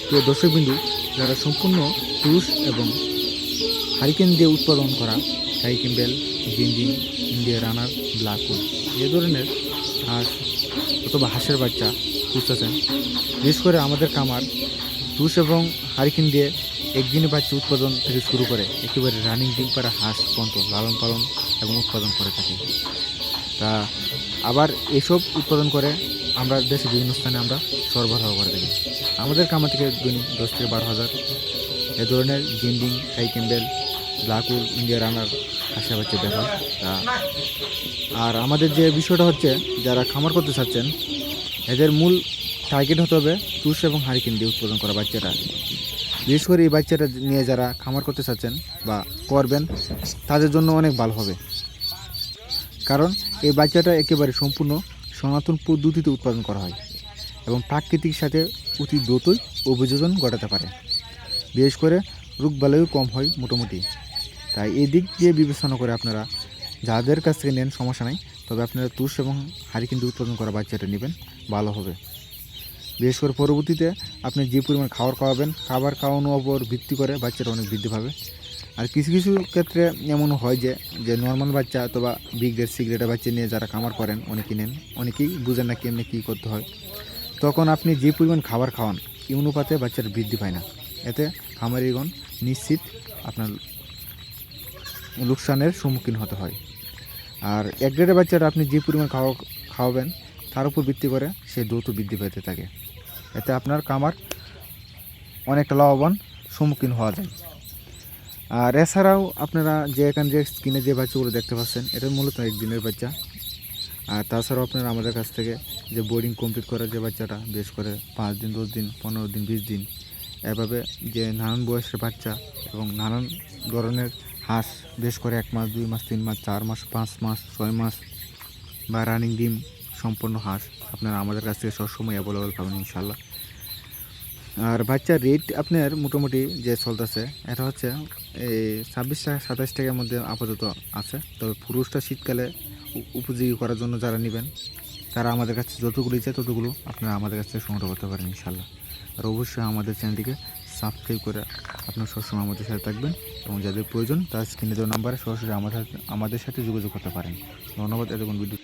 প্রিয় দর্শকবিন্দু, যারা সম্পূর্ণ পুরুষ এবং হারিকেন দিয়ে উৎপাদন করা ক্যাম্পবেল, জিঞ্জিং, ইন্ডিয়া রানার, ব্ল্যাকউড এ ধরনের হাঁস অথবা হাঁসের বাচ্চা খুঁজতেছেন, বিশেষ করে আমাদের কামার পুরুষ এবং হারিকেন দিয়ে একদিনে বাচ্চা উৎপাদন থেকে শুরু করে একেবারে রানিং ডিম পাড়া হাঁস পর্যন্ত লালন পালন এবং উৎপাদন করে থাকি। তা আবার এসব উৎপাদন করে আমরা দেশে বিভিন্ন স্থানে আমরা সরবরাহ করে থাকি। আমাদের কামা থেকে দৈনিক 10 থেকে 12,000 এ ধরনের জিন্ডিং, ক্যাম্পবেল, ব্ল্যাকউড, ইন্ডিয়া রানার হাঁসের বাচ্চা দেখা। তা আর আমাদের যে বিষয়টা হচ্ছে, যারা খামার করতে চাচ্ছেন এদের মূল টার্গেট হতে হবে পুরুষ এবং হারিকেন দিয়ে উৎপাদন করা বাচ্চাটা। বিশেষ করে এই বাচ্চাটা নিয়ে যারা খামার করতে চাচ্ছেন বা করবেন তাদের জন্য অনেক ভালো হবে, কারণ এই বাচ্চাটা একেবারে সম্পূর্ণ সনাতন পদ্ধতিতে উৎপাদন করা হয় এবং প্রাকৃতিক সাথে অতি দ্রুতই অভিযোজন ঘটাতে পারে। বিশেষ করে রোগবালাইও কম হয় মোটামুটি। তাই এই দিক দিয়ে বিবেচনা করে আপনারা যাদের কাছ থেকে নেন সমস্যা নাই, তবে আপনারা তুষ এবং হারিকেন দিয়ে উৎপাদন করা বাচ্চাটা নেবেন, ভালো হবে। বিশেষ করে পরবর্তীতে আপনি যে পরিমাণ খাওয়াবেন, খাবার খাওয়ানোর ওপর ভিত্তি করে বাচ্চাটা অনেক বৃদ্ধি পাবে। আর কিছু কিছু ক্ষেত্রে এমনও হয় যে নর্মাল বাচ্চা অথবা বিগ রেড সিগারেটের বাচ্চা নিয়ে যারা খামার করেন অনেকেই বুঝেন না কেমনি কী করতে হয়। তখন আপনি যে পরিমাণ খাবার খাওয়ান এই অনুপাতে বাচ্চার বৃদ্ধি পায় না। এতে খামারিগণ নিশ্চিত আপনার লোকসানের সম্মুখীন হতে হয়। আর এক গ্রেডের বাচ্চাটা আপনি যে পরিমাণ খাওয়াবেন তার উপর ভিত্তি করে সে দ্রুত বৃদ্ধি পেতে থাকে। এতে আপনার কামার অনেকটা লাভবান সম্মুখীন হওয়া যায়। আর এছাড়াও আপনারা যে এখানে যে স্ক্রিনে যে বাচ্চাগুলো দেখতে পাচ্ছেন এটা মূলত একদিনের বাচ্চা। আর তাছাড়াও আপনারা আমাদের কাছ থেকে যে বোর্ডিং কমপ্লিট করার যে বাচ্চাটা, বিশেষ করে 5 দিন, 10 দিন, 15 দিন, 20 দিন এভাবে যে নানান বয়সের বাচ্চা এবং নানান ধরনের হাঁস, বিশেষ করে 1 মাস, 2 মাস, 3 মাস, 4 মাস, 5 মাস, 6 মাস বা রানিং ডিম সম্পন্ন হাঁস আপনারা আমাদের কাছ থেকে সবসময় অ্যাভেলেবল পাবেন ইনশাল্লাহ। আর বাচ্চার রেট আপনার মোটামুটি যে চলতেছে এটা হচ্ছে এই 26 টাকা 27 টাকার মধ্যে আপাতত আছে। তবে পুরুষটা শীতকালে উপযোগী করার জন্য যারা নেবেন তারা আমাদের কাছে যতগুলো ইচ্ছে ততগুলো আপনারা আমাদের কাছ থেকে সংগ্রহ করতে পারেন ইনশাল্লাহ। আর অবশ্যই আমাদের চ্যানেলটিকে সাবস্ক্রাইব করে আপনারা সবসময় আমাদের সাথে থাকবেন এবং যাদের প্রয়োজন তার স্ক্রিনে দেওয়া নাম্বারে সরাসরি আমাদের সাথে যোগাযোগ করতে পারেন। ধন্যবাদ। এতক্ষণ ভিডিও